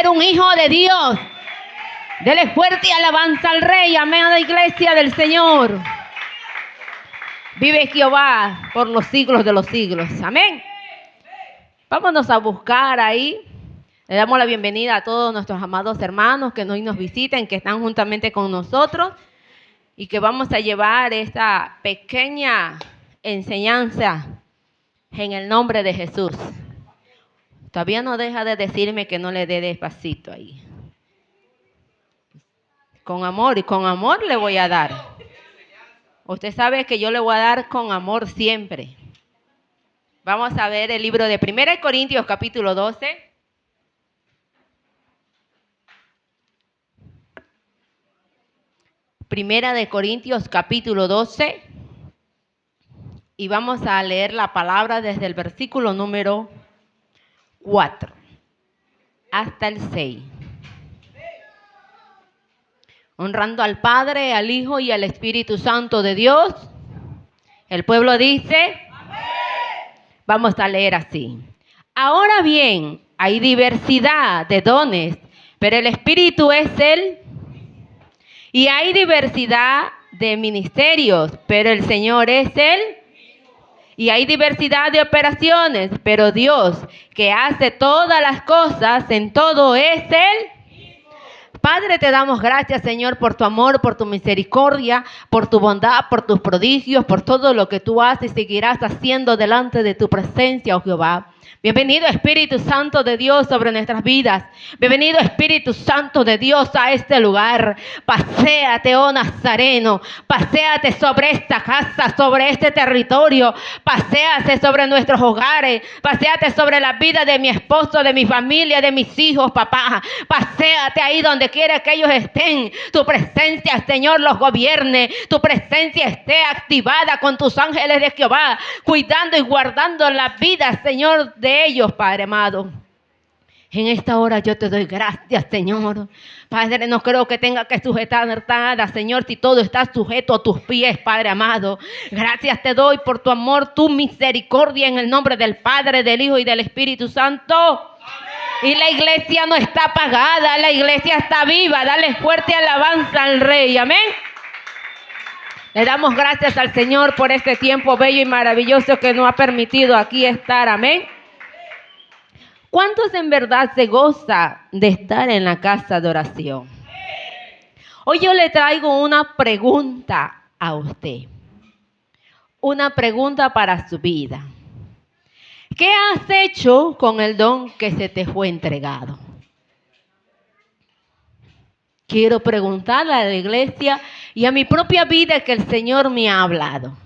ser un hijo de Dios. Dele fuerte alabanza al Rey. Amén a la iglesia del Señor. Vive Jehová por los siglos de los siglos. Amén. Vámonos a buscar ahí. Le damos la bienvenida a todos nuestros amados hermanos que hoy nos visiten, que están juntamente con nosotros y que vamos a llevar esta pequeña enseñanza en el nombre de Jesús. Todavía no deja de decirme que no le dé despacito ahí. Con amor, y con amor le voy a dar. Usted sabe que yo le voy a dar con amor siempre. Vamos a ver el libro de 1 Corintios capítulo 12. Primera de Corintios capítulo 12. Y vamos a leer la palabra desde el versículo número 4 hasta el 6. Honrando al Padre, al Hijo y al Espíritu Santo de Dios. El pueblo dice, amén. Vamos a leer así. Ahora bien, hay diversidad de dones, pero el Espíritu es Él. Y hay diversidad de ministerios, pero el Señor es Él. Y hay diversidad de operaciones, pero Dios, que hace todas las cosas, en todo es Él. Padre, te damos gracias, Señor, por tu amor, por tu misericordia, por tu bondad, por tus prodigios, por todo lo que tú haces y seguirás haciendo delante de tu presencia, oh Jehová. Bienvenido Espíritu Santo de Dios sobre nuestras vidas. Bienvenido Espíritu Santo de Dios a este lugar. Paséate, oh Nazareno. Paséate sobre esta casa, sobre este territorio. Paséate sobre nuestros hogares. Paséate sobre la vida de mi esposo, de mi familia, de mis hijos, papá. Paséate ahí donde quiera que ellos estén. Tu presencia, Señor, los gobierne. Tu presencia esté activada con tus ángeles de Jehová, cuidando y guardando la vida, Señor, de ellos, Padre amado. En esta hora yo te doy gracias, Señor. Padre, no creo que tenga que sujetar nada, Señor, si todo está sujeto a tus pies, Padre amado. Gracias te doy por tu amor, tu misericordia, en el nombre del Padre, del Hijo y del Espíritu Santo. Amén. Y la iglesia no está apagada, la iglesia está viva. Dale fuerte alabanza al Rey. Amén. Le damos gracias al Señor por este tiempo bello y maravilloso que nos ha permitido aquí estar. Amén. ¿Cuántos en verdad se goza de estar en la casa de oración? Hoy yo le traigo una pregunta a usted. Una pregunta para su vida. ¿Qué has hecho con el don que se te fue entregado? Quiero preguntarle a la iglesia y a mi propia vida que el Señor me ha hablado.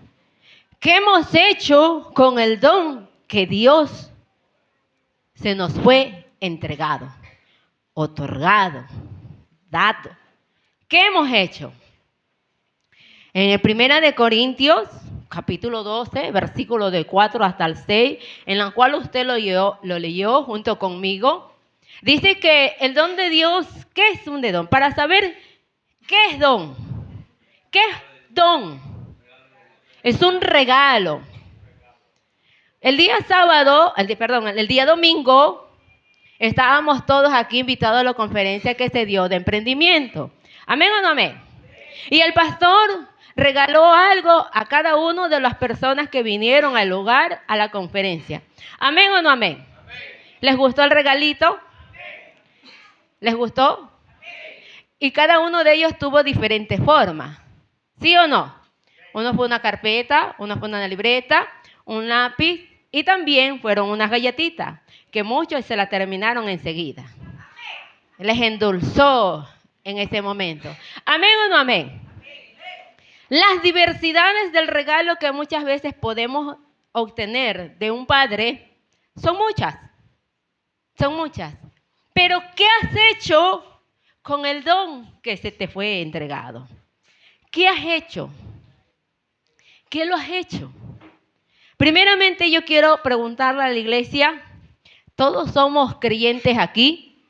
¿Qué hemos hecho con el don que Dios se nos fue entregado, otorgado, dado? ¿Qué hemos hecho? En el 1 Corintios, capítulo 12, versículo del 4 hasta el 6, en la cual usted lo leyó junto conmigo, dice que el don de Dios, ¿qué es un don? Para saber qué es don. ¿Qué es don? Es un regalo. El día domingo, estábamos todos aquí invitados a la conferencia que se dio de emprendimiento. ¿Amén o no amén? Y el pastor regaló algo a cada una de las personas que vinieron al lugar, a la conferencia. ¿Amén o no amén? ¿Les gustó el regalito? ¿Les gustó? Y cada uno de ellos tuvo diferentes formas. ¿Sí o no? Uno fue una carpeta, uno fue una libreta, un lápiz y también fueron unas galletitas que muchos se la terminaron enseguida. Les endulzó en ese momento. ¿Amén o no amén? Las diversidades del regalo que muchas veces podemos obtener de un padre son muchas. Son muchas. Pero ¿qué has hecho con el don que se te fue entregado? ¿Qué has hecho? ¿Qué lo has hecho? Primeramente yo quiero preguntarle a la iglesia, ¿todos somos creyentes aquí?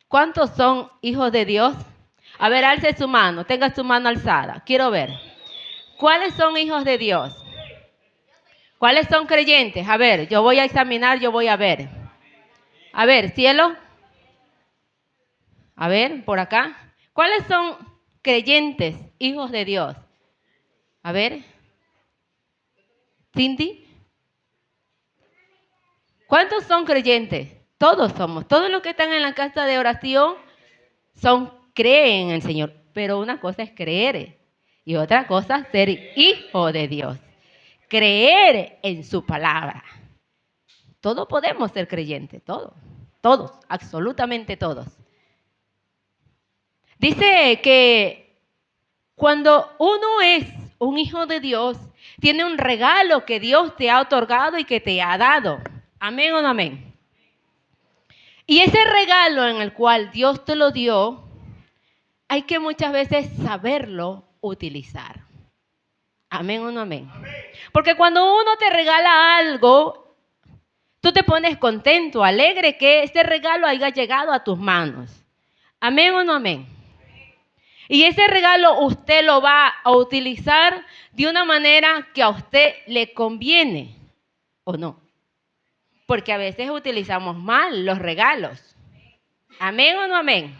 ¿Cuántos son hijos de Dios? A ver, alce su mano, tenga su mano alzada. Quiero ver. ¿Cuáles son hijos de Dios? ¿Cuáles son creyentes? A ver, yo voy a examinar, yo voy a ver. A ver, cielo. A ver, por acá. ¿Cuáles son creyentes, hijos de Dios? A ver. Cindy. ¿Cuántos son creyentes? Todos somos. Todos los que están en la casa de oración creen en el Señor. Pero una cosa es creer y otra cosa es ser hijo de Dios. Creer en su palabra. Todos podemos ser creyentes, todos, absolutamente todos. Dice que cuando uno es un hijo de Dios, tiene un regalo que Dios te ha otorgado y que te ha dado. Amén o no amén. Y ese regalo en el cual Dios te lo dio, hay que muchas veces saberlo utilizar. Amén o no amén. Porque cuando uno te regala algo, tú te pones contento, alegre que este regalo haya llegado a tus manos. Amén o no amén. Y ese regalo usted lo va a utilizar de una manera que a usted le conviene, ¿o no? Porque a veces utilizamos mal los regalos. Amén o no amén.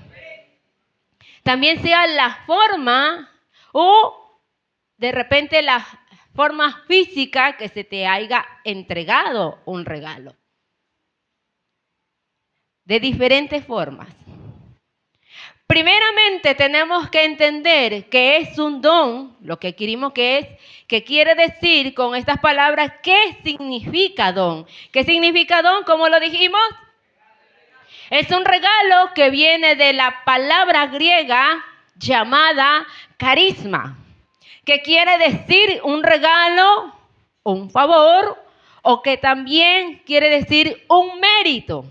También sea la forma o de repente la forma física que se te haya entregado un regalo. De diferentes formas. Primeramente tenemos que entender que es un don, lo que adquirimos que quiere decir con estas palabras, ¿qué significa don? ¿Qué significa don? ¿Cómo lo dijimos? Es un regalo que viene de la palabra griega llamada carisma, que quiere decir un regalo, un favor, o que también quiere decir un mérito.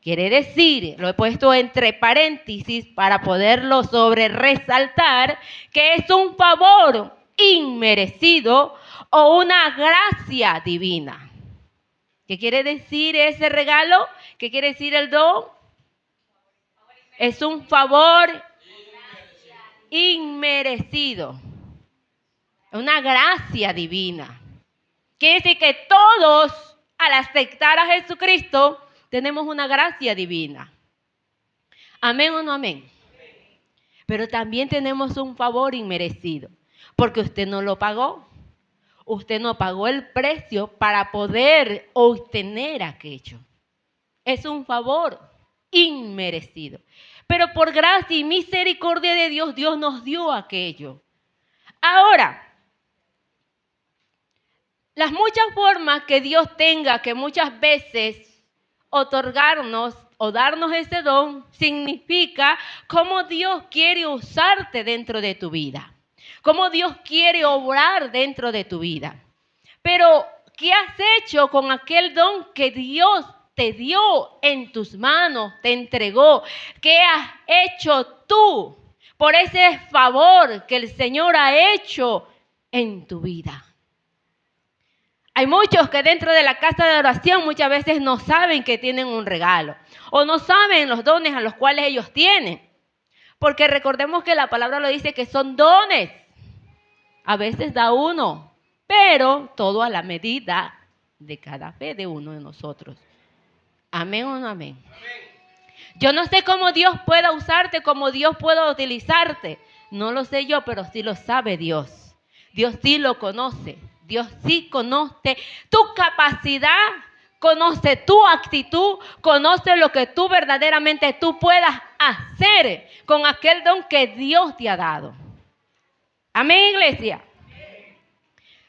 Quiere decir, lo he puesto entre paréntesis para poderlo sobre resaltar, que es un favor inmerecido o una gracia divina. ¿Qué quiere decir ese regalo? ¿Qué quiere decir el don? Es un favor inmerecido. Una gracia divina. Quiere decir que todos, al aceptar a Jesucristo, tenemos una gracia divina. ¿Amén o no amén? Pero también tenemos un favor inmerecido, porque usted no lo pagó. Usted no pagó el precio para poder obtener aquello. Es un favor inmerecido. Pero por gracia y misericordia de Dios, Dios nos dio aquello. Ahora, las muchas formas que Dios tenga que muchas veces otorgarnos o darnos ese don significa cómo Dios quiere usarte dentro de tu vida, cómo Dios quiere obrar dentro de tu vida. Pero, ¿qué has hecho con aquel don que Dios te dio en tus manos, te entregó? ¿Qué has hecho tú por ese favor que el Señor ha hecho en tu vida? Hay muchos que dentro de la casa de oración muchas veces no saben que tienen un regalo o no saben los dones a los cuales ellos tienen. Porque recordemos que la palabra lo dice que son dones. A veces da uno, pero todo a la medida de cada fe de uno de nosotros. Amén o no amén. Yo no sé cómo Dios pueda usarte, cómo Dios pueda utilizarte. No lo sé yo, pero sí lo sabe Dios. Dios sí lo conoce. Dios sí conoce tu capacidad, conoce tu actitud, conoce lo que tú verdaderamente tú puedas hacer con aquel don que Dios te ha dado. Amén, iglesia.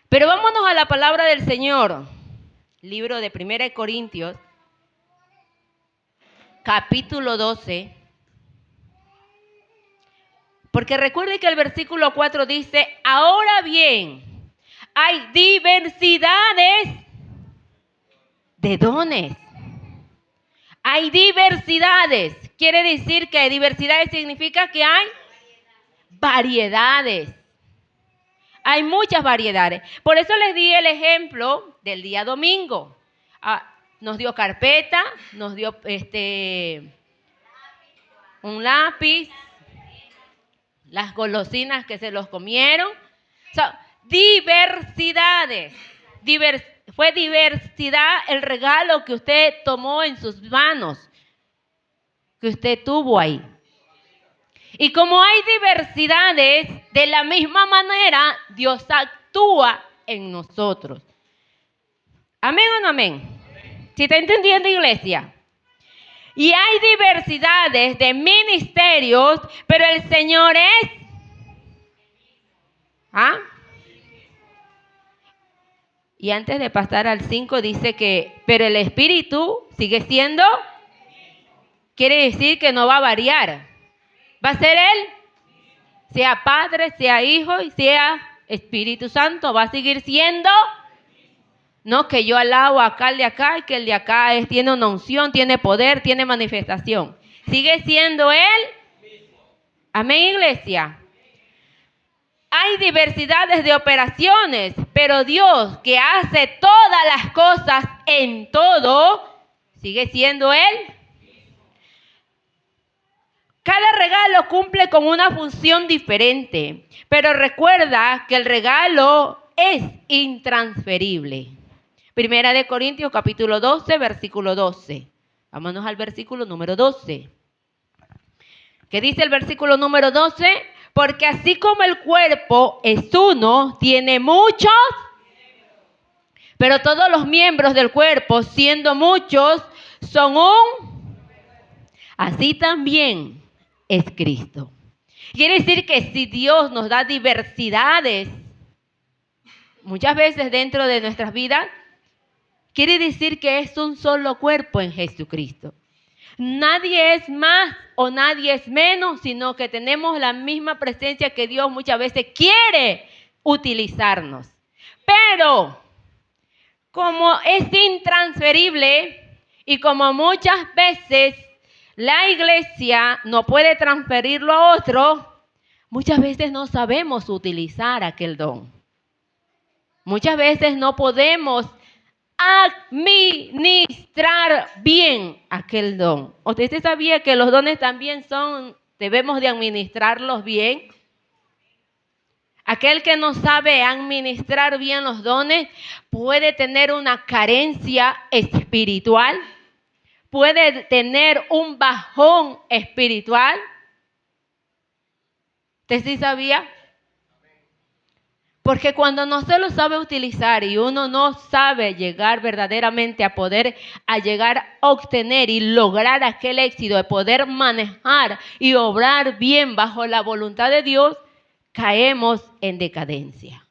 Pero vámonos a la palabra del Señor. Libro de 1 Corintios, capítulo 12. Porque recuerde que el versículo 4 dice, ahora bien, hay diversidades de dones. Hay diversidades. Quiere decir que diversidades significa que hay variedades. Hay muchas variedades. Por eso les di el ejemplo del día domingo. Nos dio carpeta, nos dio un lápiz, las golosinas que se los comieron. Diversidades. Fue diversidad el regalo que usted tomó en sus manos, que usted tuvo ahí. Y como hay diversidades, de la misma manera Dios actúa en nosotros. ¿Amén o no amén? ¿Sí está entendiendo, iglesia? Y hay diversidades de ministerios, pero el Señor es... ¿Ah? Y antes de pasar al 5 dice que, pero el Espíritu sigue siendo, quiere decir que no va a variar. Va a ser Él, sea Padre, sea Hijo y sea Espíritu Santo, va a seguir siendo. No que yo alabo acá al de acá y que el de acá tiene una unción, tiene poder, tiene manifestación. Sigue siendo Él. Amén, iglesia. Hay diversidades de operaciones, pero Dios que hace todas las cosas en todo, sigue siendo Él. Cada regalo cumple con una función diferente, pero recuerda que el regalo es intransferible. Primera de Corintios capítulo 12, versículo 12. Vámonos al versículo número 12. ¿Qué dice el versículo número 12? Porque así como el cuerpo es uno, tiene muchos, pero todos los miembros del cuerpo, siendo muchos, son un. Así también es Cristo. Quiere decir que si Dios nos da diversidades, muchas veces dentro de nuestras vidas, quiere decir que es un solo cuerpo en Jesucristo. Nadie es más o nadie es menos, sino que tenemos la misma presencia que Dios muchas veces quiere utilizarnos. Pero como es intransferible y como muchas veces la iglesia no puede transferirlo a otro, muchas veces no sabemos utilizar aquel don. Muchas veces no podemos administrar bien aquel don. ¿Usted sabía que los dones también debemos de administrarlos bien? Aquel que no sabe administrar bien los dones puede tener una carencia espiritual, puede tener un bajón espiritual. ¿Usted sí sabía? Porque cuando no se lo sabe utilizar y uno no sabe llegar verdaderamente a llegar a obtener y lograr aquel éxito de poder manejar y obrar bien bajo la voluntad de Dios, caemos en decadencia.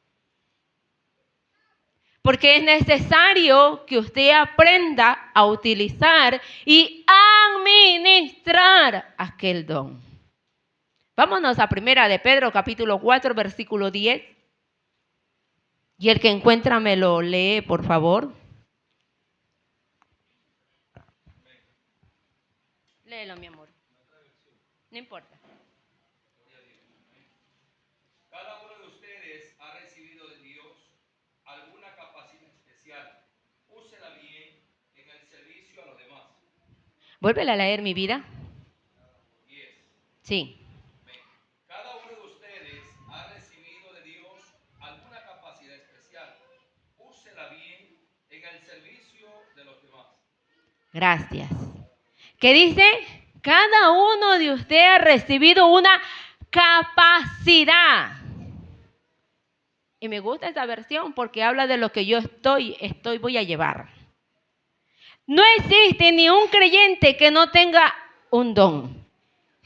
Porque es necesario que usted aprenda a utilizar y administrar aquel don. Vámonos a Primera de Pedro, capítulo 4, versículo 10. Y el que encuentra me lo lee, por favor. Léelo, mi amor. No importa. Cada uno de ustedes ha recibido de Dios alguna capacidad especial. Úsela bien en el servicio a los demás. Vuélvela a leer, mi vida. 10. Sí. Cada uno de ustedes ha recibido de Dios alguna capacidad especial. Úsela bien en el servicio de los demás. Gracias. ¿Qué dice? Cada uno de ustedes ha recibido una capacidad. Y me gusta esta versión porque habla de lo que yo voy a llevar. No existe ni un creyente que no tenga un don.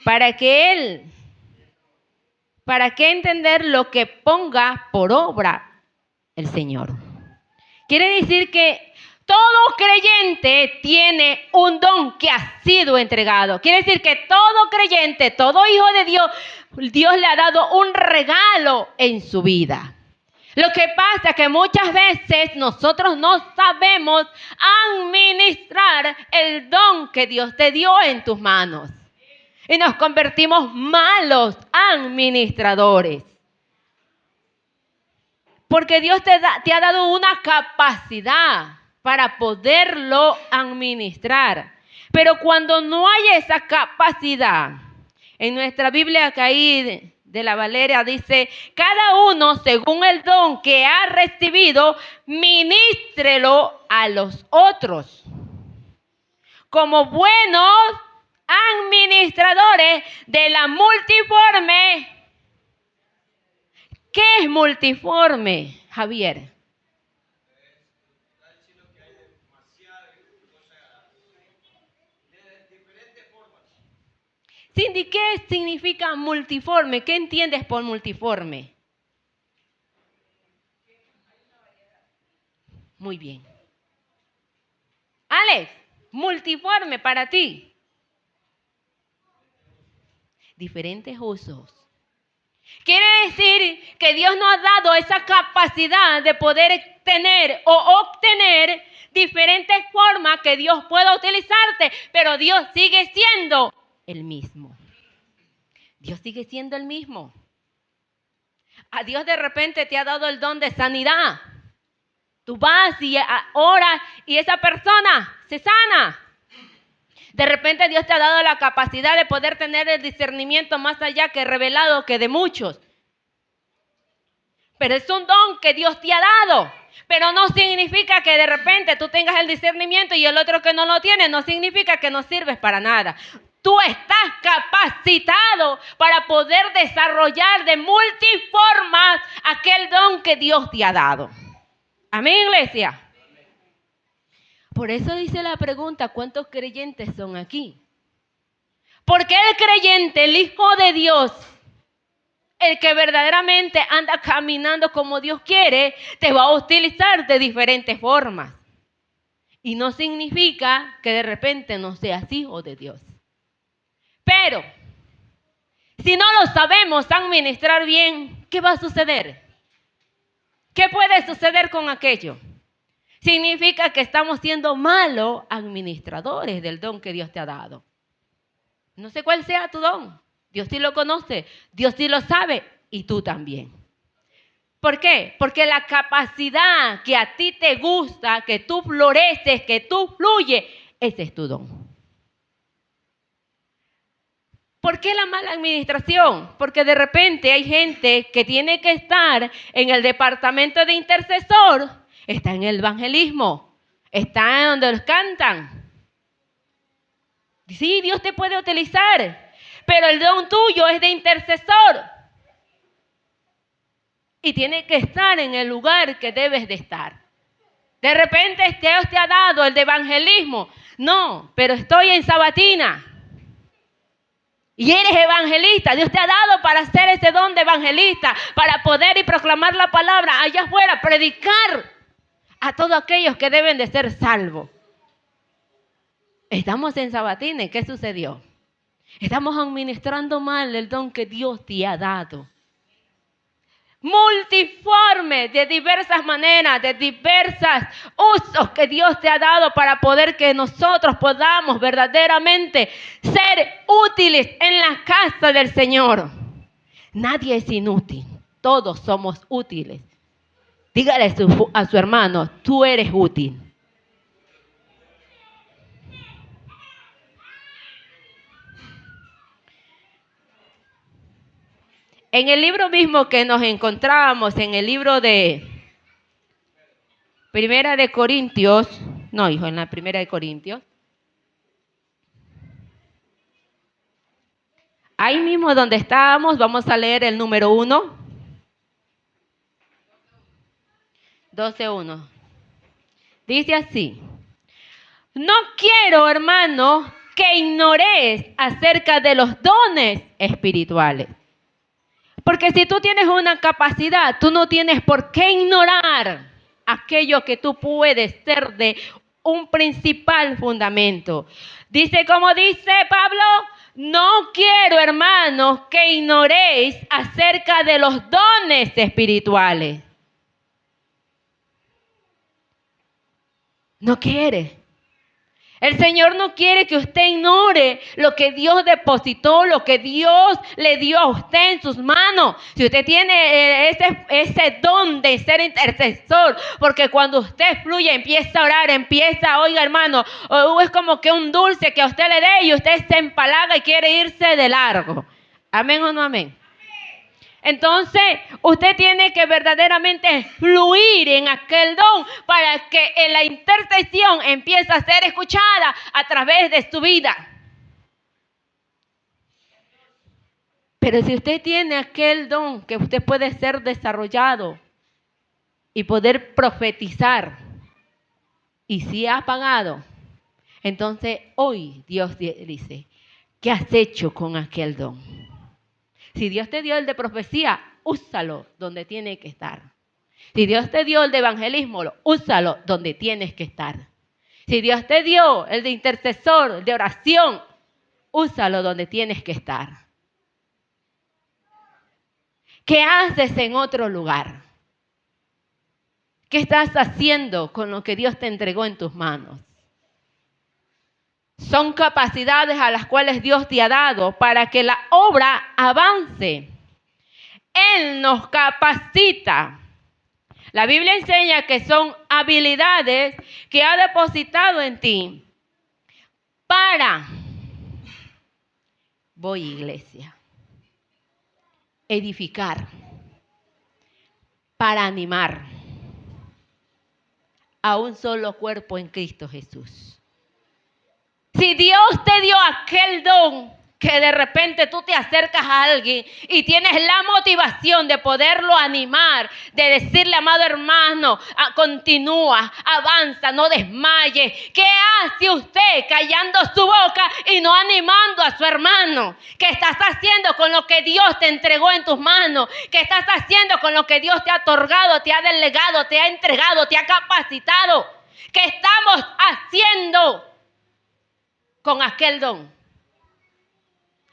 ¿Para qué entender lo que ponga por obra el Señor? Quiere decir que todo creyente tiene un don que ha sido entregado. Quiere decir que todo creyente, todo hijo de Dios, Dios le ha dado un regalo en su vida. Lo que pasa es que muchas veces nosotros no sabemos administrar el don que Dios te dio en tus manos. Y nos convertimos malos administradores. Porque Dios te ha dado una capacidad para poderlo administrar. Pero cuando no hay esa capacidad, en nuestra Biblia que ahí de la Valera dice, cada uno según el don que ha recibido, ministrelo a los otros. Como buenos administradores de la multiforme. ¿Qué es multiforme, Javier? Cindy, ¿qué significa multiforme? ¿Qué entiendes por multiforme? Muy bien. Alex, multiforme para ti. Diferentes usos. Quiere decir que Dios nos ha dado esa capacidad de poder tener o obtener diferentes formas que Dios pueda utilizarte, pero Dios sigue siendo el mismo. Dios sigue siendo el mismo. A Dios de repente te ha dado el don de sanidad. Tú vas y oras y esa persona se sana. De repente Dios te ha dado la capacidad de poder tener el discernimiento más allá que revelado que de muchos. Pero es un don que Dios te ha dado. Pero no significa que de repente tú tengas el discernimiento y el otro que no lo tiene. No significa que no sirves para nada. Tú estás capacitado para poder desarrollar de multiformas aquel don que Dios te ha dado. Amén, iglesia. Por eso dice la pregunta, ¿cuántos creyentes son aquí? Porque el creyente, el Hijo de Dios, el que verdaderamente anda caminando como Dios quiere, te va a utilizar de diferentes formas. Y no significa que de repente no seas hijo de Dios. Pero, si no lo sabemos administrar bien, ¿qué va a suceder? ¿Qué puede suceder con aquello? Significa que estamos siendo malos administradores del don que Dios te ha dado. No sé cuál sea tu don. Dios sí lo conoce, Dios sí lo sabe y tú también. ¿Por qué? Porque la capacidad que a ti te gusta, que tú floreces, que tú fluyes, ese es tu don. ¿Por qué la mala administración? Porque de repente hay gente que tiene que estar en el departamento de intercesor, está en el evangelismo, está en donde los cantan. Sí, Dios te puede utilizar, pero el don tuyo es de intercesor. Y tiene que estar en el lugar que debes de estar. De repente Dios te ha dado el de evangelismo. No, pero estoy en Sabatina. Y eres evangelista. Dios te ha dado para hacer ese don de evangelista, para poder y proclamar la palabra allá afuera, predicar a todos aquellos que deben de ser salvos. Estamos en Sabatina. ¿Y qué sucedió? Estamos administrando mal el don que Dios te ha dado. Multiforme, de diversas maneras, de diversos usos que Dios te ha dado para poder que nosotros podamos verdaderamente ser útiles en la casa del Señor. Nadie es inútil, todos somos útiles. Dígale a su hermano, tú eres útil. En el libro mismo que nos encontramos, en el libro de Primera de Corintios, no hijo, en la Primera de Corintios, ahí mismo donde estábamos, vamos a leer el número 1. 12:1. Dice así: no quiero, hermano, que ignores acerca de los dones espirituales. Porque si tú tienes una capacidad, tú no tienes por qué ignorar aquello que tú puedes ser de un principal fundamento. Dice, como dice Pablo, no quiero, hermanos, que ignoréis acerca de los dones espirituales. No quiere. El Señor no quiere que usted ignore lo que Dios depositó, lo que Dios le dio a usted en sus manos. Si usted tiene ese don de ser intercesor, porque cuando usted fluye, empieza a orar, oiga hermano, es como que un dulce que a usted le dé y usted se empalaga y quiere irse de largo. ¿Amén o no amén? Entonces, usted tiene que verdaderamente fluir en aquel don para que la intercesión empiece a ser escuchada a través de su vida. Pero si usted tiene aquel don que usted puede ser desarrollado y poder profetizar, y si ha pagado, entonces hoy Dios dice, ¿qué has hecho con aquel don? Si Dios te dio el de profecía, úsalo donde tiene que estar. Si Dios te dio el de evangelismo, úsalo donde tienes que estar. Si Dios te dio el de intercesor, el de oración, úsalo donde tienes que estar. ¿Qué haces en otro lugar? ¿Qué estás haciendo con lo que Dios te entregó en tus manos? Son capacidades a las cuales Dios te ha dado para que la obra avance. Él nos capacita. La Biblia enseña que son habilidades que ha depositado en ti para, iglesia, edificar, para animar a un solo cuerpo en Cristo Jesús. Si Dios te dio aquel don que de repente tú te acercas a alguien y tienes la motivación de poderlo animar, de decirle, amado hermano, continúa, avanza, no desmaye. ¿Qué hace usted callando su boca y no animando a su hermano? ¿Qué estás haciendo con lo que Dios te entregó en tus manos? ¿Qué estás haciendo con lo que Dios te ha otorgado, te ha delegado, te ha entregado, te ha capacitado? ¿Qué estamos haciendo con aquel don?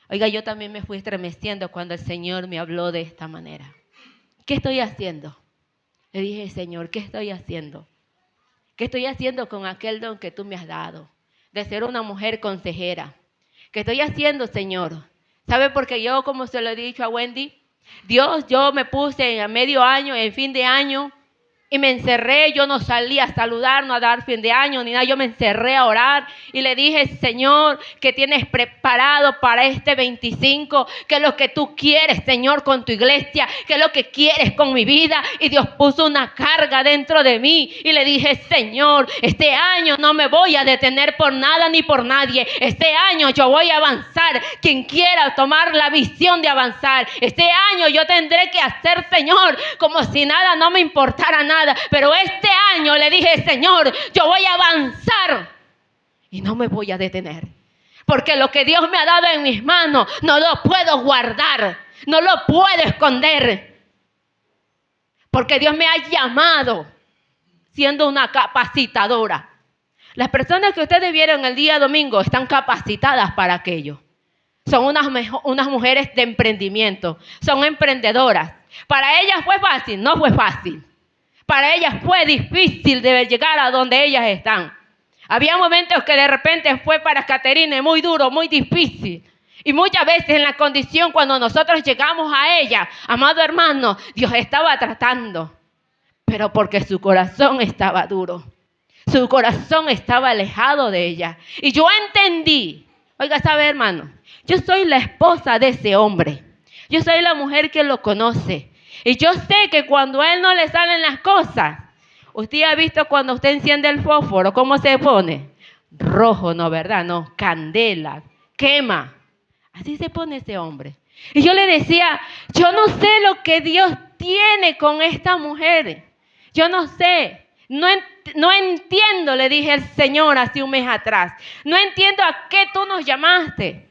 Oiga, yo también me fui estremeciendo cuando el Señor me habló de esta manera. ¿Qué estoy haciendo? Le dije, Señor, ¿qué estoy haciendo? ¿Qué estoy haciendo con aquel don que tú me has dado? De ser una mujer consejera. ¿Qué estoy haciendo, Señor? ¿Sabe? Porque yo, como se lo he dicho a Wendy, yo me puse a medio año, en fin de año, y me encerré. Yo no salí a saludar, no a dar fin de año, ni nada. Yo me encerré a orar y le dije, Señor, ¿qué tienes preparado para este 25? ¿Qué es lo que tú quieres, Señor, con tu iglesia? ¿Qué es lo que quieres con mi vida? Y Dios puso una carga dentro de mí. Y le dije, Señor, este año no me voy a detener por nada ni por nadie. Este año yo voy a avanzar. Quien quiera tomar la visión de avanzar. Este año yo tendré que hacer, Señor, como si nada no me importara nada. Pero este año le dije, Señor, yo voy a avanzar y no me voy a detener. Porque lo que Dios me ha dado en mis manos no lo puedo guardar, no lo puedo esconder. Porque Dios me ha llamado siendo una capacitadora. Las personas que ustedes vieron el día domingo están capacitadas para aquello. Son unas mujeres de emprendimiento, son emprendedoras. Para ellas fue fácil, no fue fácil. Para ellas fue difícil de llegar a donde ellas están. Había momentos que de repente fue para Caterine muy duro, muy difícil. Y muchas veces en la condición cuando nosotros llegamos a ella, amado hermano, Dios estaba tratando. Pero porque su corazón estaba duro. Su corazón estaba alejado de ella. Y yo entendí. Oiga, ¿sabe, hermano? Yo soy la esposa de ese hombre. Yo soy la mujer que lo conoce. Y yo sé que cuando a él no le salen las cosas, usted ha visto cuando usted enciende el fósforo, ¿cómo se pone? Rojo, ¿no, verdad? No, candela, quema. Así se pone ese hombre. Y yo le decía, yo no sé lo que Dios tiene con esta mujer. Yo no sé. No entiendo, le dije al Señor hace un mes atrás. No entiendo a qué tú nos llamaste.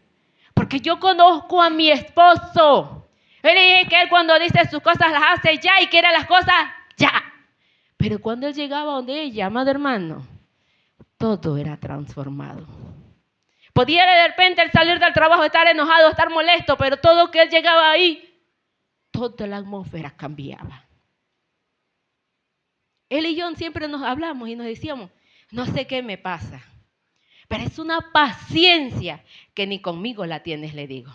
Porque yo conozco a mi esposo. Yo le dije que él cuando dice sus cosas las hace ya y quiere las cosas ya. Pero cuando él llegaba donde ella, amado hermano, todo era transformado. Podía de repente él salir del trabajo, estar enojado, estar molesto, pero todo que él llegaba ahí, toda la atmósfera cambiaba. Él y yo siempre nos hablamos y nos decíamos, no sé qué me pasa, pero es una paciencia que ni conmigo la tienes, le digo.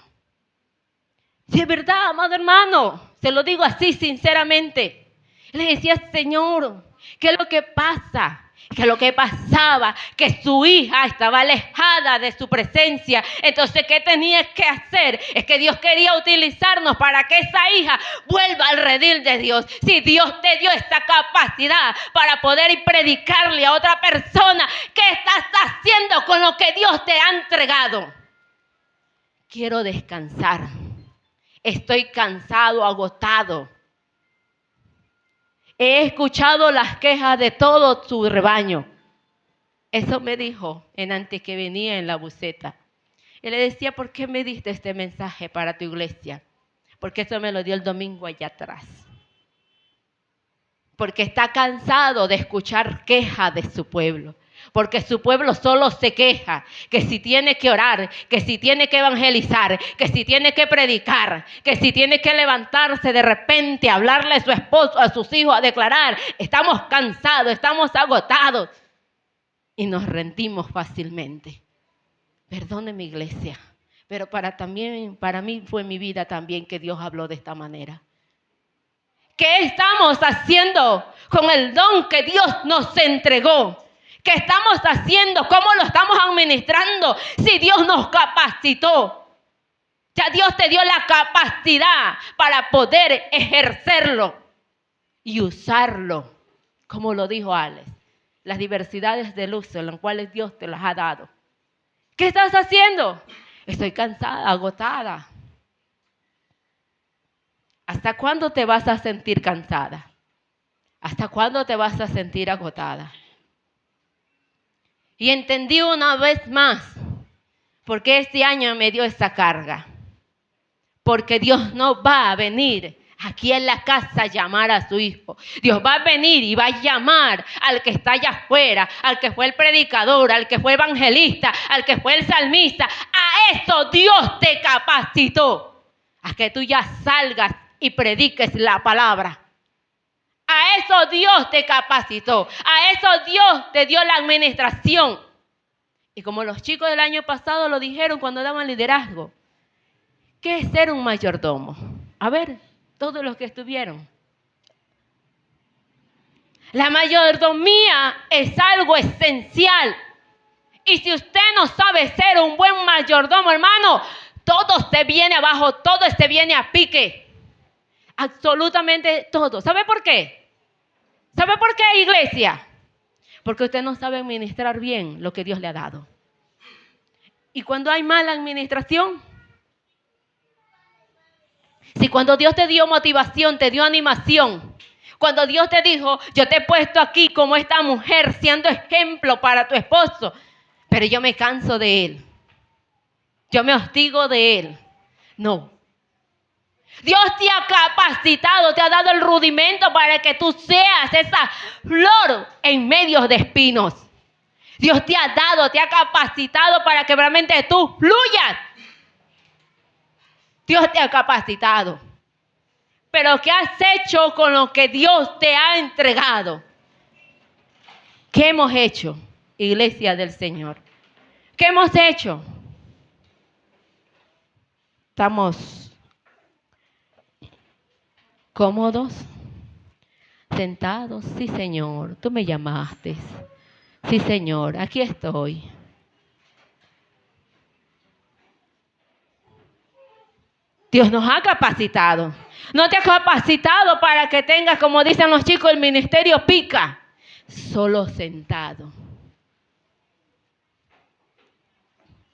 Si es verdad, amado hermano, se lo digo así sinceramente. Le decía, Señor, ¿qué es lo que pasa? ¿Qué es lo que pasaba? Que su hija estaba alejada de su presencia. Entonces, ¿qué tenía que hacer? Es que Dios quería utilizarnos para que esa hija vuelva al redil de Dios. Si Dios te dio esta capacidad para poder ir predicarle a otra persona, ¿qué estás haciendo con lo que Dios te ha entregado? Quiero descansar. Estoy cansado, agotado. He escuchado las quejas de todo su rebaño. Eso me dijo antes que venía en la buseta. Y le decía, ¿por qué me diste este mensaje para tu iglesia? Porque eso me lo dio el domingo allá atrás. Porque está cansado de escuchar quejas de su pueblo. Porque su pueblo solo se queja, que si tiene que orar, que si tiene que evangelizar, que si tiene que predicar, que si tiene que levantarse de repente, a hablarle a su esposo, a sus hijos, a declarar, estamos cansados, estamos agotados y nos rendimos fácilmente. Perdone mi iglesia, pero para mí fue mi vida también que Dios habló de esta manera. ¿Qué estamos haciendo con el don que Dios nos entregó? ¿Qué estamos haciendo? ¿Cómo lo estamos administrando? Si Dios nos capacitó. Ya Dios te dio la capacidad para poder ejercerlo y usarlo. Como lo dijo Alex, las diversidades de luz en las cuales Dios te las ha dado. ¿Qué estás haciendo? Estoy cansada, agotada. ¿Hasta cuándo te vas a sentir cansada? ¿Hasta cuándo te vas a sentir agotada? Y entendí una vez más por qué este año me dio esa carga. Porque Dios no va a venir aquí en la casa a llamar a su hijo. Dios va a venir y va a llamar al que está allá afuera, al que fue el predicador, al que fue evangelista, al que fue el salmista. A eso Dios te capacitó. A que tú ya salgas y prediques la palabra. A eso Dios te capacitó. A eso Dios te dio la administración. Y como los chicos del año pasado lo dijeron cuando daban liderazgo. ¿Qué es ser un mayordomo? A ver, todos los que estuvieron. La mayordomía es algo esencial. Y si usted no sabe ser un buen mayordomo, hermano, todo se viene abajo, todo se viene a pique. Absolutamente todo. ¿Sabe por qué? ¿Sabe por qué, iglesia? Porque usted no sabe administrar bien lo que Dios le ha dado. Y cuando hay mala administración, si cuando Dios te dio motivación, te dio animación, cuando Dios te dijo, yo te he puesto aquí como esta mujer siendo ejemplo para tu esposo, pero yo me canso de él, yo me hostigo de él. No. Dios te ha capacitado, te ha dado el rudimento para que tú seas esa flor en medio de espinos. Dios te ha dado, te ha capacitado para que realmente tú fluyas. Dios te ha capacitado. Pero ¿qué has hecho con lo que Dios te ha entregado? ¿Qué hemos hecho, iglesia del Señor? ¿Qué hemos hecho? ¿Estamos cómodos? ¿Sentados? Sí, Señor, tú me llamaste. Sí, Señor, aquí estoy. Dios nos ha capacitado. No te ha capacitado para que tengas, como dicen los chicos, el ministerio pica. Solo sentado.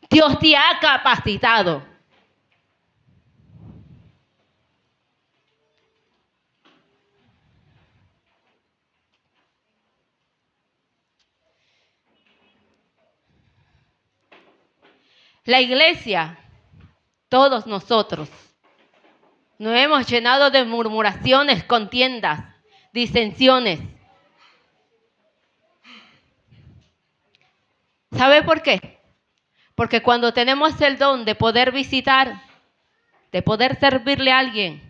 Dios te ha capacitado. La iglesia, todos nosotros, nos hemos llenado de murmuraciones, contiendas, disensiones. ¿Sabe por qué? Porque cuando tenemos el don de poder visitar, de poder servirle a alguien,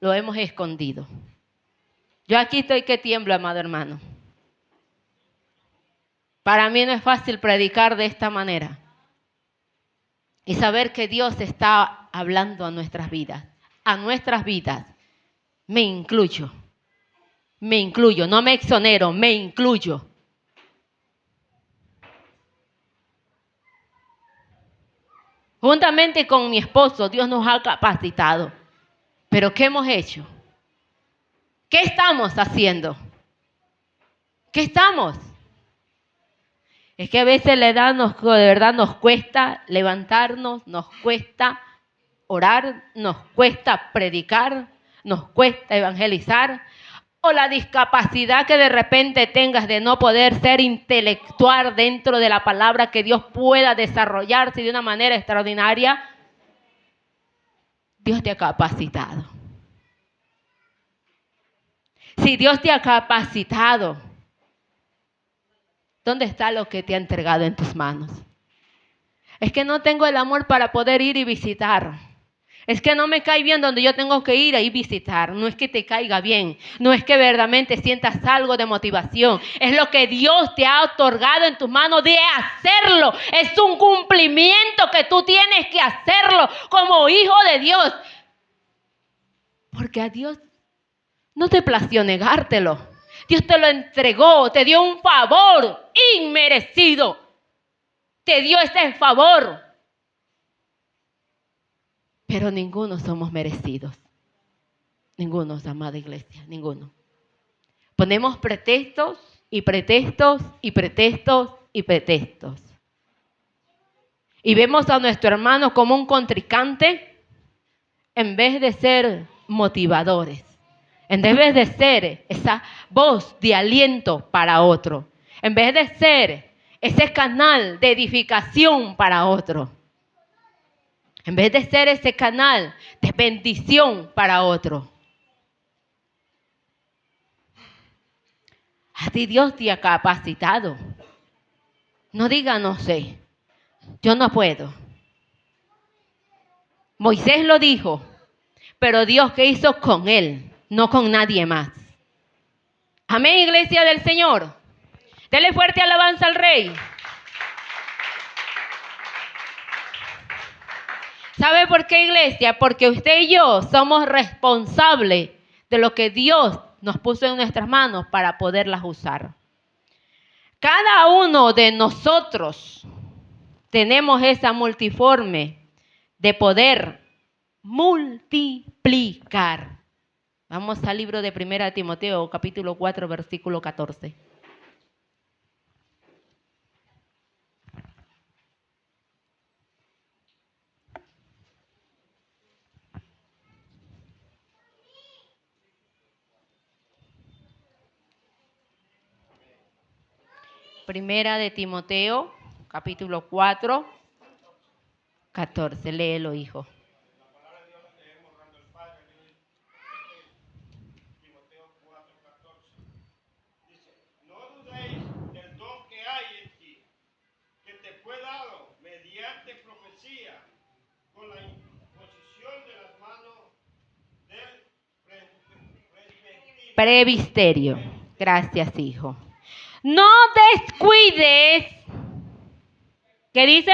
lo hemos escondido. Yo aquí estoy que tiemblo, amado hermano. Para mí no es fácil predicar de esta manera y saber que Dios está hablando a nuestras vidas. A nuestras vidas. Me incluyo, no me exonero, me incluyo. Juntamente con mi esposo, Dios nos ha capacitado. Pero ¿qué hemos hecho? ¿Qué estamos haciendo? ¿Qué estamos? Es que a veces de verdad nos cuesta levantarnos, nos cuesta orar, nos cuesta predicar, nos cuesta evangelizar, o la discapacidad que de repente tengas de no poder ser intelectual dentro de la palabra, que Dios pueda desarrollarse de una manera extraordinaria. Dios te ha capacitado. Si Dios te ha capacitado, ¿dónde está lo que te ha entregado en tus manos? Es que no tengo el amor para poder ir y visitar. Es que no me cae bien donde yo tengo que ir y visitar. No es que te caiga bien. No es que verdaderamente sientas algo de motivación. Es lo que Dios te ha otorgado en tus manos de hacerlo. Es un cumplimiento que tú tienes que hacerlo como hijo de Dios. Porque a Dios no te plació negártelo. Dios te lo entregó. Te dio un favor inmerecido. Te dio este favor. Pero ninguno somos merecidos. Ninguno, amada iglesia, ninguno. Ponemos pretextos y pretextos y pretextos y pretextos. Y vemos a nuestro hermano como un contrincante en vez de ser motivadores. En vez de ser esa voz de aliento para otro. En vez de ser ese canal de edificación para otro. En vez de ser ese canal de bendición para otro. A ti Dios te ha capacitado. No diga no sé. Yo no puedo. Moisés lo dijo. Pero Dios, ¿qué hizo con él? No con nadie más. Amén, iglesia del Señor. Dele fuerte alabanza al Rey. ¿Sabe por qué, iglesia? Porque usted y yo somos responsables de lo que Dios nos puso en nuestras manos para poderlas usar. Cada uno de nosotros tenemos esa multiforme de poder multiplicar. Vamos al libro de 1 Timoteo, capítulo 4, versículo 14. Primera de Timoteo, capítulo 4, 14. Léelo, hijo. La palabra de Dios la leemos orando al Padre. Timoteo 4:14. Dice, no dudéis del don que hay en ti, que te fue dado mediante profecía, con la imposición de las manos del Presbiterio. Gracias, hijo. No descuides. ¿Qué dice?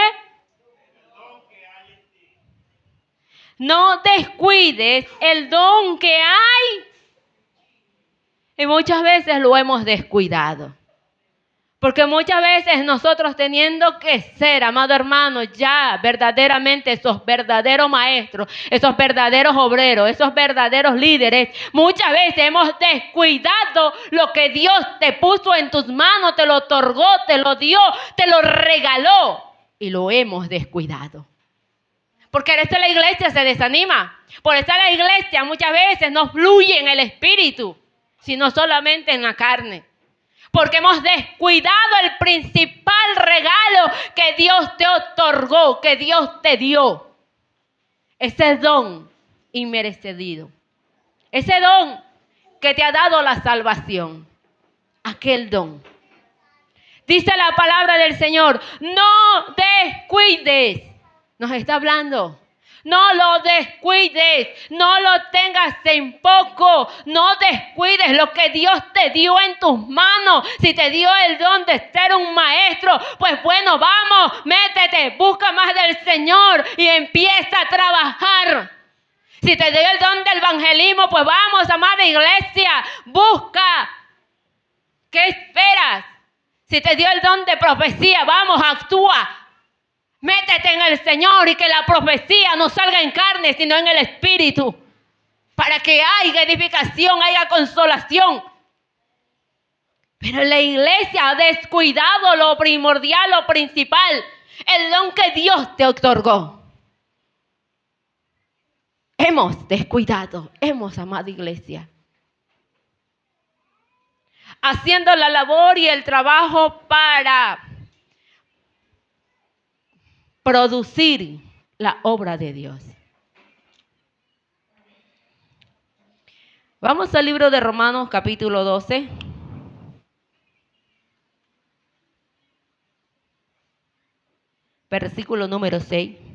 No descuides el don que hay. Y muchas veces lo hemos descuidado. Porque muchas veces nosotros teniendo que ser, amado hermano, ya verdaderamente esos verdaderos maestros, esos verdaderos obreros, esos verdaderos líderes, muchas veces hemos descuidado lo que Dios te puso en tus manos, te lo otorgó, te lo dio, te lo regaló y lo hemos descuidado. Porque a veces la iglesia se desanima, por eso la iglesia muchas veces no fluye en el espíritu, sino solamente en la carne. Porque hemos descuidado el principal regalo que Dios te otorgó, que Dios te dio. Ese don inmerecido. Ese don que te ha dado la salvación. Aquel don. Dice la palabra del Señor, no descuides. Nos está hablando. No lo descuides, no lo tengas en poco, no descuides lo que Dios te dio en tus manos. Si te dio el don de ser un maestro, pues bueno, vamos, métete, busca más del Señor y empieza a trabajar. Si te dio el don del evangelismo, pues vamos, amada iglesia, busca. ¿Qué esperas? Si te dio el don de profecía, vamos, actúa. Métete en el Señor y que la profecía no salga en carne, sino en el Espíritu. Para que haya edificación, haya consolación. Pero la iglesia ha descuidado lo primordial, lo principal. El don que Dios te otorgó. hemos descuidado, hemos amado iglesia. Haciendo la labor y el trabajo para producir la obra de Dios. Vamos al libro de Romanos capítulo 12. Versículo número 6.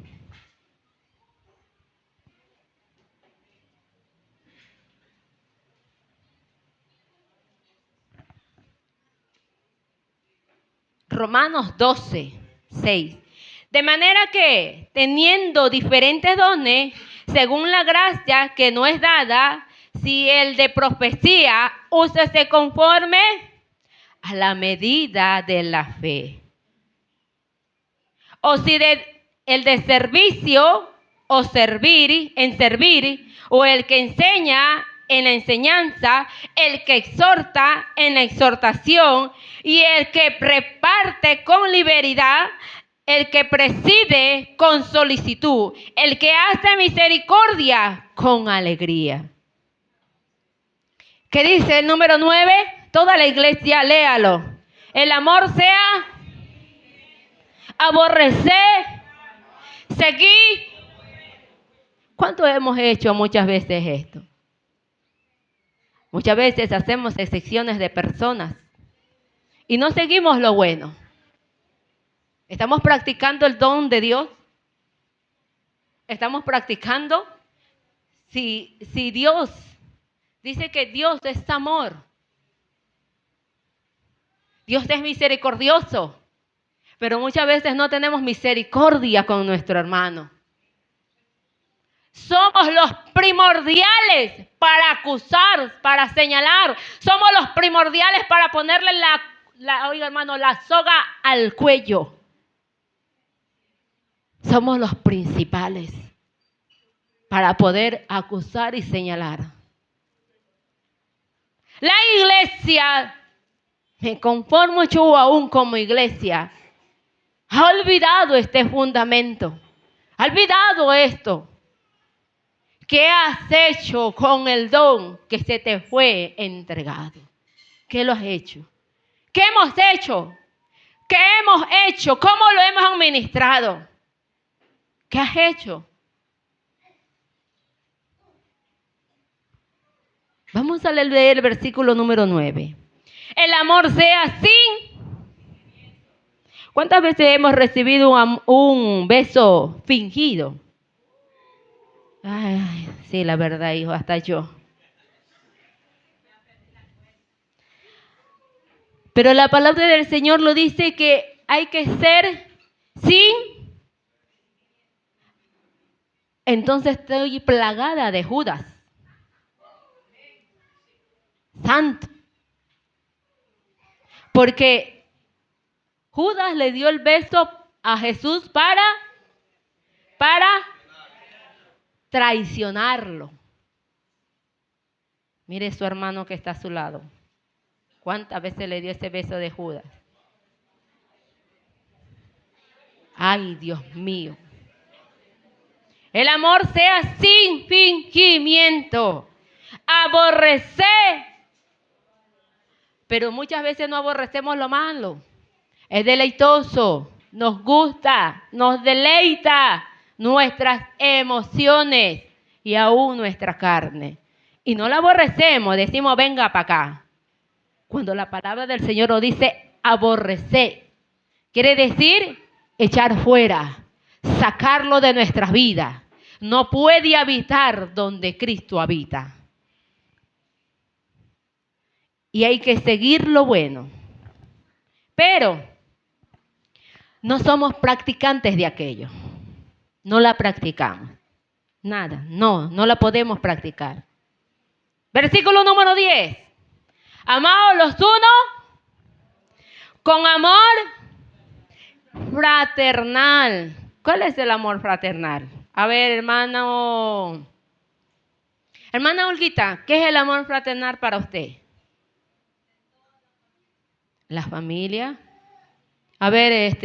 Romanos 12, 6. De manera que, teniendo diferentes dones, según la gracia que nos es dada, si el de profecía, úsese conforme a la medida de la fe. O si el de servicio, o servir, o el que enseña en la enseñanza, el que exhorta en la exhortación, y el que reparte con liberalidad, el que preside con solicitud, el que hace misericordia con alegría. ¿Qué dice el número 9? Toda la iglesia, léalo. El amor sea aborrecer, seguir. ¿Cuánto hemos hecho muchas veces esto? Muchas veces hacemos excepciones de personas y no seguimos lo bueno. ¿Estamos practicando el don de Dios? ¿Estamos practicando? Si Dios dice que Dios es amor, Dios es misericordioso, pero muchas veces no tenemos misericordia con nuestro hermano. Somos los primordiales para acusar, para señalar. Somos los primordiales para ponerle oiga hermano, la soga al cuello. Somos los principales para poder acusar y señalar. La iglesia, me conformo yo aún como iglesia, ha olvidado este fundamento, ha olvidado esto. ¿Qué has hecho con el don que se te fue entregado? ¿Qué lo has hecho? ¿Qué hemos hecho? ¿Qué hemos hecho? ¿Cómo lo hemos administrado? ¿Qué has hecho? Vamos a leer el versículo número 9. El amor sea sin. ¿Cuántas veces hemos recibido un beso fingido? Ay, sí, la verdad, hijo, hasta yo. Pero la palabra del Señor lo dice que hay que ser sin. Entonces estoy plagada de Judas. Santo. Porque Judas le dio el beso a Jesús para traicionarlo. Mire su hermano que está a su lado. ¿Cuántas veces le dio ese beso de Judas? Ay, Dios mío. El amor sea sin fingimiento. Aborrecer. Pero muchas veces no aborrecemos lo malo. Es deleitoso. Nos gusta. Nos deleita nuestras emociones y aún nuestra carne. Y no la aborrecemos. Decimos, venga para acá. Cuando la palabra del Señor lo dice, aborrecer. Quiere decir echar fuera. Sacarlo de nuestras vidas. No puede habitar donde Cristo habita. Y hay que seguir lo bueno. Pero no somos practicantes de aquello. No la practicamos. Nada, no la podemos practicar. Versículo número 10. Amados los unos con amor fraternal. ¿Cuál es el amor fraternal? A ver, hermana Olguita, ¿qué es el amor fraternal para usted? La familia. A ver,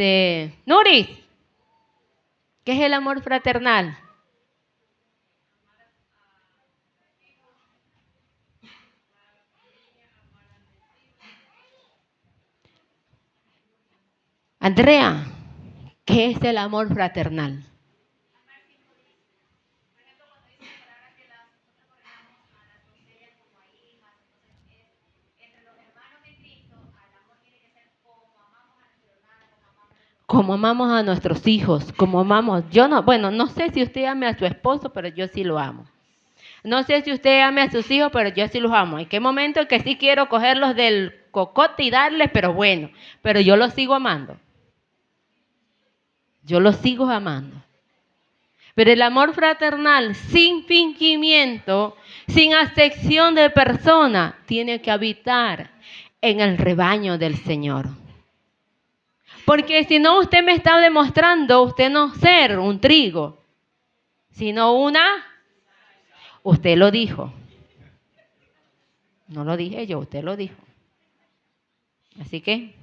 Nuris, ¿qué es el amor fraternal? Andrea, ¿qué es el amor fraternal? Como amamos a nuestros hijos, como amamos. Yo no, bueno, no sé si usted ame a su esposo, pero yo sí lo amo. No sé si usted ame a sus hijos, pero yo sí los amo. Hay que momentos que sí quiero cogerlos del cocote y darles, pero bueno, pero yo los sigo amando. Yo los sigo amando. Pero el amor fraternal, sin fingimiento, sin acepción de persona, tiene que habitar en el rebaño del Señor. Porque si no, usted me está demostrando usted no ser un trigo, sino una... Usted lo dijo. No lo dije yo, usted lo dijo. Así que,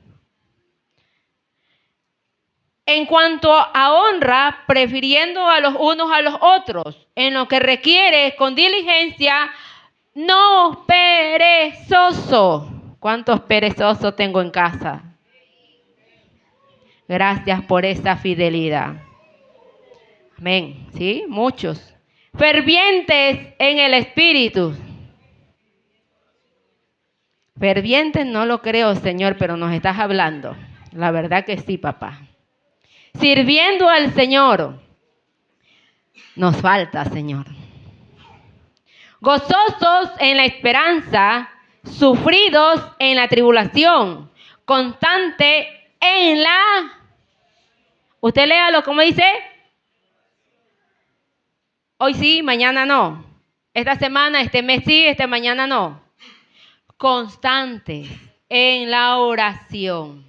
en cuanto a honra, prefiriendo a los unos a los otros, en lo que requiere con diligencia, no perezoso. ¿Cuántos perezosos tengo en casa? Gracias por esa fidelidad. Amén. ¿Sí? Muchos. Fervientes en el espíritu. Fervientes no lo creo, Señor, pero nos estás hablando. La verdad que sí, papá. Sirviendo al Señor. Nos falta, Señor. Gozosos en la esperanza, sufridos en la tribulación, constante en la... Usted léalo, ¿cómo dice? Hoy sí, mañana no. Esta semana, este mes sí, mañana no. Constantes en la oración.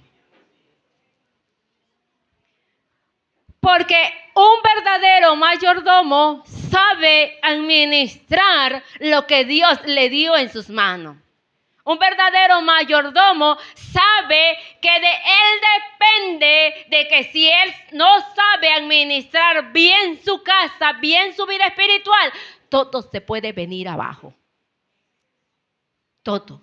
Porque un verdadero mayordomo sabe administrar lo que Dios le dio en sus manos. Un verdadero mayordomo sabe que de él depende de que si él no sabe administrar bien su casa, bien su vida espiritual, todo se puede venir abajo. Todo.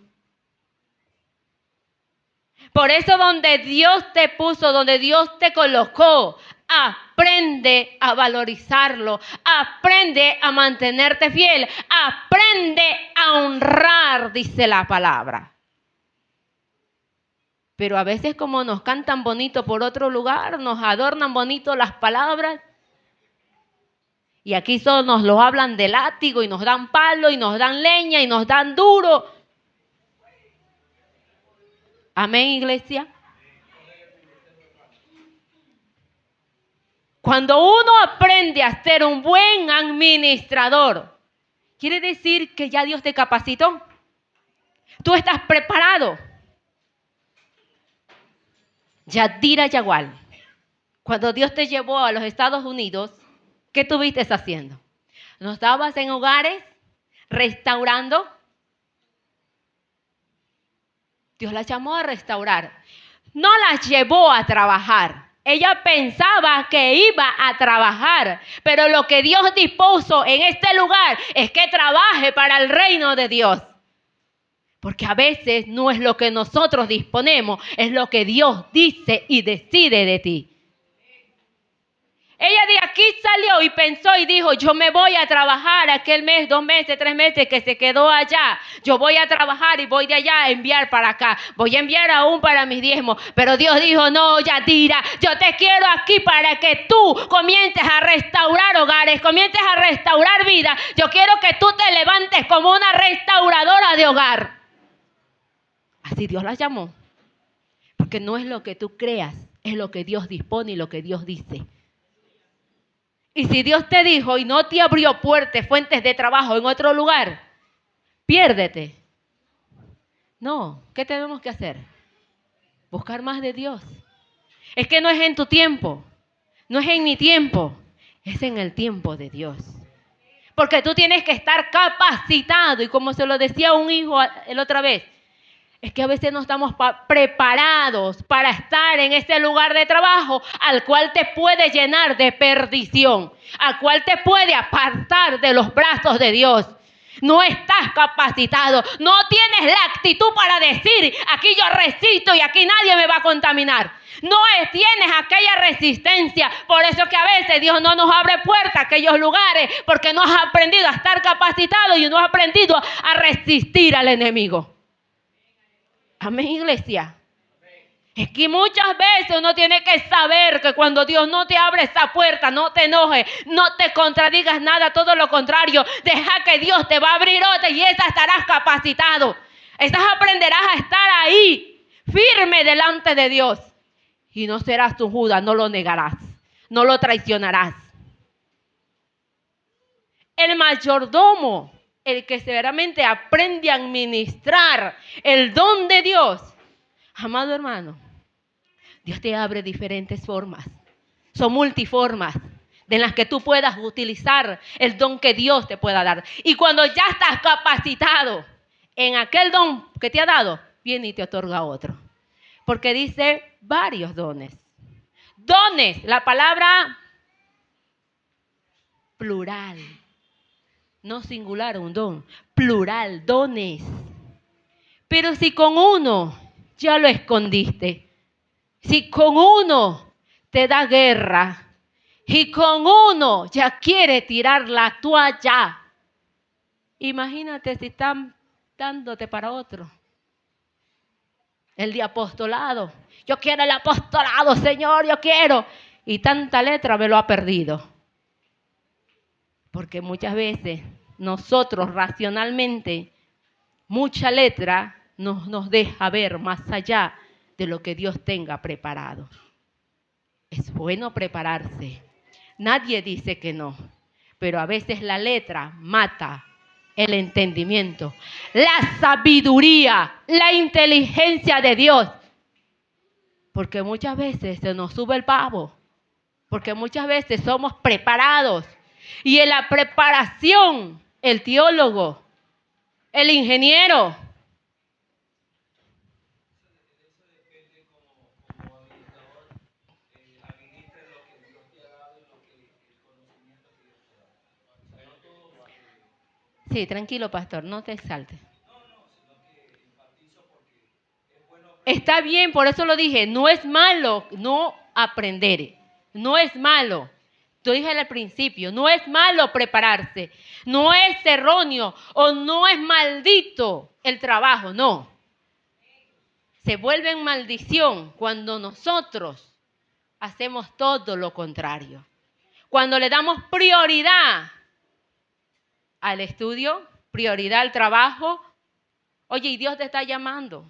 Por eso donde Dios te puso, donde Dios te colocó, aprende a valorizarlo, aprende a mantenerte fiel, aprende a honrar, dice la palabra. Pero a veces como nos cantan bonito por otro lugar, nos adornan bonito las palabras, y aquí solo nos lo hablan de látigo y nos dan palo y nos dan leña y nos dan duro. Amén, iglesia. Cuando uno aprende a ser un buen administrador, quiere decir que ya Dios te capacitó. Tú estás preparado. Yadira Yagual, cuando Dios te llevó a los Estados Unidos, ¿qué estuviste haciendo? ¿No estabas en hogares restaurando? Dios la llamó a restaurar. No la llevó a trabajar. Ella pensaba que iba a trabajar, pero lo que Dios dispuso en este lugar es que trabaje para el reino de Dios. Porque a veces no es lo que nosotros disponemos, es lo que Dios dice y decide de ti. Ella de aquí salió y pensó y dijo, yo me voy a trabajar aquel mes, 2 meses, 3 meses que se quedó allá. Yo voy a trabajar y voy de allá a enviar para acá. Voy a enviar aún para mis diezmos. Pero Dios dijo, no, Yadira, yo te quiero aquí para que tú comiences a restaurar hogares, comiences a restaurar vida. Yo quiero que tú te levantes como una restauradora de hogar. Así Dios la llamó. Porque no es lo que tú creas, es lo que Dios dispone y lo que Dios dice. Y si Dios te dijo y no te abrió puertas, fuentes de trabajo en otro lugar, piérdete. No, ¿qué tenemos que hacer? Buscar más de Dios. Es que no es en tu tiempo, no es en mi tiempo, es en el tiempo de Dios. Porque tú tienes que estar capacitado y como se lo decía un hijo la otra vez, es que a veces no estamos preparados para estar en ese lugar de trabajo al cual te puede llenar de perdición, al cual te puede apartar de los brazos de Dios. No estás capacitado, no tienes la actitud para decir, aquí yo resisto y aquí nadie me va a contaminar. No tienes aquella resistencia. Por eso que a veces Dios no nos abre puertas a aquellos lugares, porque no has aprendido a estar capacitado y no has aprendido a resistir al enemigo. Amén, iglesia. Es que muchas veces uno tiene que saber que cuando Dios no te abre esa puerta, no te enojes, no te contradigas nada, todo lo contrario. Deja que Dios te va a abrir otra y esa estarás capacitado. Esas aprenderás a estar ahí, firme delante de Dios. Y no serás tu Judas, no lo negarás, no lo traicionarás. El mayordomo, el que severamente aprende a administrar el don de Dios. Amado hermano, Dios te abre diferentes formas. Son multiformas de las que tú puedas utilizar el don que Dios te pueda dar. Y cuando ya estás capacitado en aquel don que te ha dado, viene y te otorga otro. Porque dice varios dones. Dones, la palabra plural. No singular, un don. Plural, dones. Pero si con uno ya lo escondiste, si con uno te da guerra y con uno ya quiere tirar la toalla, imagínate si están dándote para otro. El de apostolado. Yo quiero el apostolado, Señor, yo quiero. Y tanta letra me lo ha perdido. Porque muchas veces nosotros racionalmente, mucha letra nos deja ver más allá de lo que Dios tenga preparado. Es bueno prepararse. Nadie dice que no. Pero a veces la letra mata el entendimiento, la sabiduría, la inteligencia de Dios. Porque muchas veces se nos sube el pavo. Porque muchas veces somos preparados. Y en la preparación, el teólogo, el ingeniero, sí, tranquilo, pastor, no te exaltes. Está bien, por eso lo dije, no es malo no aprender, no es malo. Yo dije al principio, no es malo prepararse, no es erróneo o no es maldito el trabajo, no. Se vuelve en maldición cuando nosotros hacemos todo lo contrario. Cuando le damos prioridad al estudio, prioridad al trabajo. Oye, y Dios te está llamando,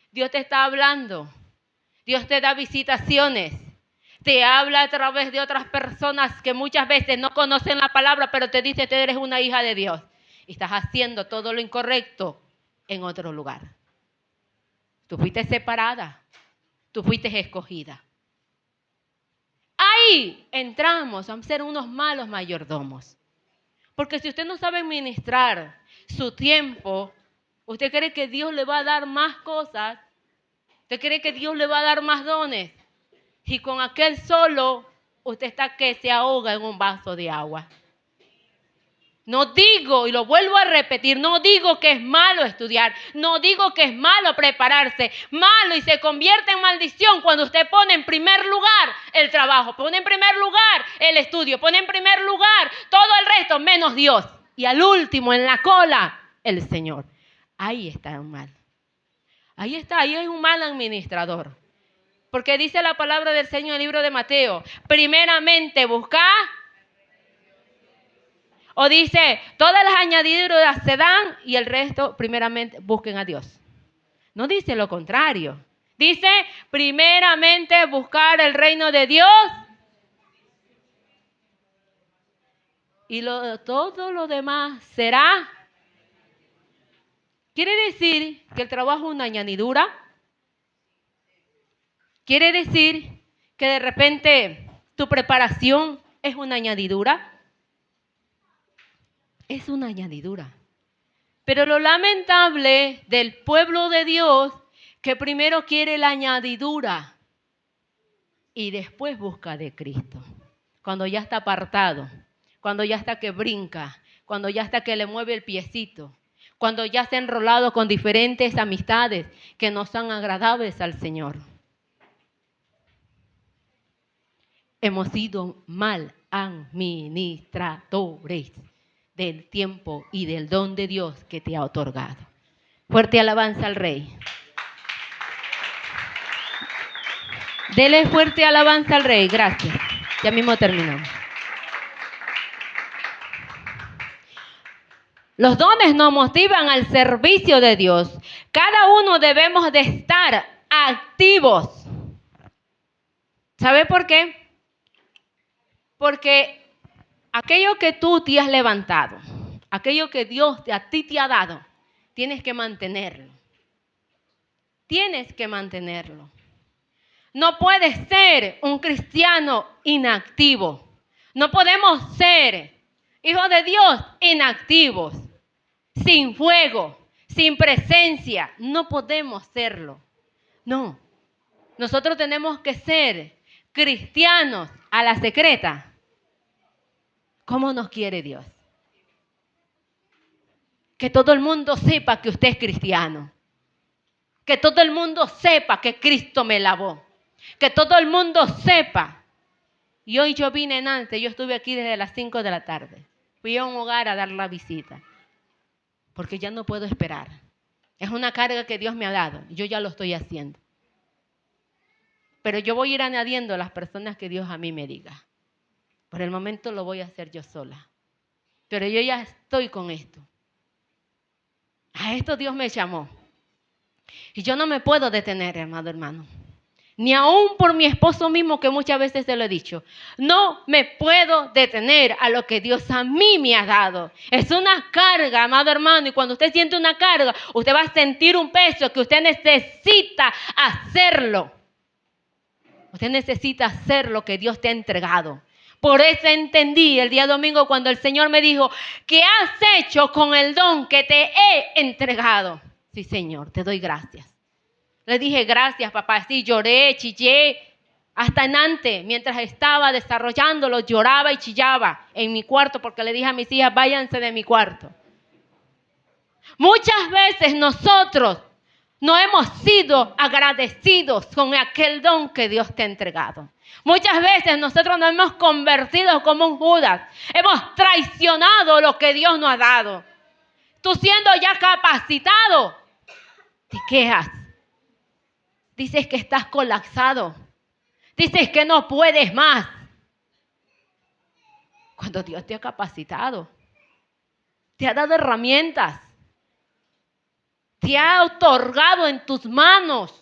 Dios te está hablando, Dios te da visitaciones, te habla a través de otras personas que muchas veces no conocen la palabra, pero te dice que eres una hija de Dios y estás haciendo todo lo incorrecto en otro lugar. Tú fuiste separada, tú fuiste escogida. Ahí entramos a ser unos malos mayordomos. Porque si usted no sabe administrar su tiempo, usted cree que Dios le va a dar más cosas, usted cree que Dios le va a dar más dones. Y con aquel solo, usted está que se ahoga en un vaso de agua. No digo, y lo vuelvo a repetir, no digo que es malo estudiar, no digo que es malo prepararse, malo y se convierte en maldición cuando usted pone en primer lugar el trabajo, pone en primer lugar el estudio, pone en primer lugar todo el resto menos Dios. Y al último, en la cola, el Señor. Ahí está un mal. Ahí está, ahí hay un mal administrador. Porque dice la palabra del Señor en el libro de Mateo, primeramente buscad. O dice, todas las añadiduras se dan y el resto, primeramente, busquen a Dios. No dice lo contrario. Dice, primeramente, buscar el reino de Dios. Y todo lo demás será. ¿Quiere decir que el trabajo es una añadidura? ¿Quiere decir que de repente tu preparación es una añadidura? Es una añadidura. Pero lo lamentable del pueblo de Dios, que primero quiere la añadidura y después busca de Cristo. Cuando ya está apartado, cuando ya está que brinca, cuando ya está que le mueve el piecito, cuando ya se ha enrolado con diferentes amistades que no son agradables al Señor. hemos sido mal administradores del tiempo y del don de Dios que te ha otorgado. Fuerte alabanza al Rey. Dele fuerte alabanza al Rey. Gracias. Ya mismo terminamos. Los dones nos motivan al servicio de Dios. Cada uno debemos de estar activos. ¿Sabe por qué? Porque aquello que tú te has levantado, aquello que Dios a ti te ha dado, tienes que mantenerlo. Tienes que mantenerlo. No puedes ser un cristiano inactivo. No podemos ser hijos de Dios inactivos, sin fuego, sin presencia. No podemos serlo. No. Nosotros tenemos que ser cristianos a la secreta. ¿Cómo nos quiere Dios? Que todo el mundo sepa que usted es cristiano. Que todo el mundo sepa que Cristo me lavó. Que todo el mundo sepa. Y hoy yo vine en antes, yo estuve aquí desde las 5 de la tarde. Fui a un hogar a dar la visita. Porque ya no puedo esperar. Es una carga que Dios me ha dado. Y yo ya lo estoy haciendo. Pero yo voy a ir añadiendo a las personas que Dios a mí me diga. Por el momento lo voy a hacer yo sola. Pero yo ya estoy con esto. A esto Dios me llamó. Y yo no me puedo detener, hermano. Ni aún por mi esposo mismo, que muchas veces se lo he dicho. No me puedo detener a lo que Dios a mí me ha dado. Es una carga, amado hermano. Y cuando usted siente una carga, usted va a sentir un peso que usted necesita hacerlo. Usted necesita hacer lo que Dios te ha entregado. Por eso entendí el día domingo cuando el Señor me dijo, ¿qué has hecho con el don que te he entregado? Sí, Señor, te doy gracias. Le dije, gracias, papá. Sí, lloré, chillé. Hasta en antes, mientras estaba desarrollándolo, lloraba y chillaba en mi cuarto porque le dije a mis hijas, váyanse de mi cuarto. Muchas veces nosotros no hemos sido agradecidos con aquel don que Dios te ha entregado. Muchas veces nosotros nos hemos convertido como un Judas. Hemos traicionado lo que Dios nos ha dado. Tú siendo ya capacitado, te quejas. Dices que estás colapsado. Dices que no puedes más. Cuando Dios te ha capacitado, te ha dado herramientas. Te ha otorgado en tus manos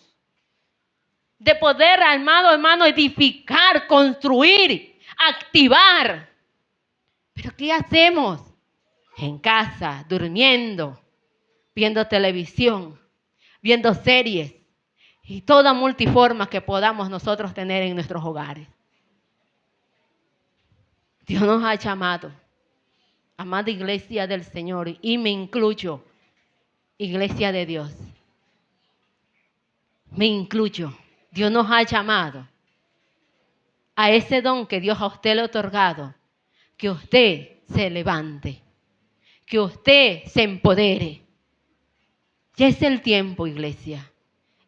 de poder, hermano, edificar, construir, activar. ¿Pero qué hacemos? En casa, durmiendo, viendo televisión, viendo series y toda multiforma que podamos nosotros tener en nuestros hogares. Dios nos ha llamado, amada iglesia del Señor, y me incluyo, iglesia de Dios. Me incluyo. Dios nos ha llamado a ese don que Dios a usted le ha otorgado, que usted se levante, que usted se empodere. Ya es el tiempo, iglesia.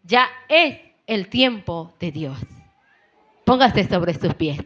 Ya es el tiempo de Dios. Póngase sobre sus pies.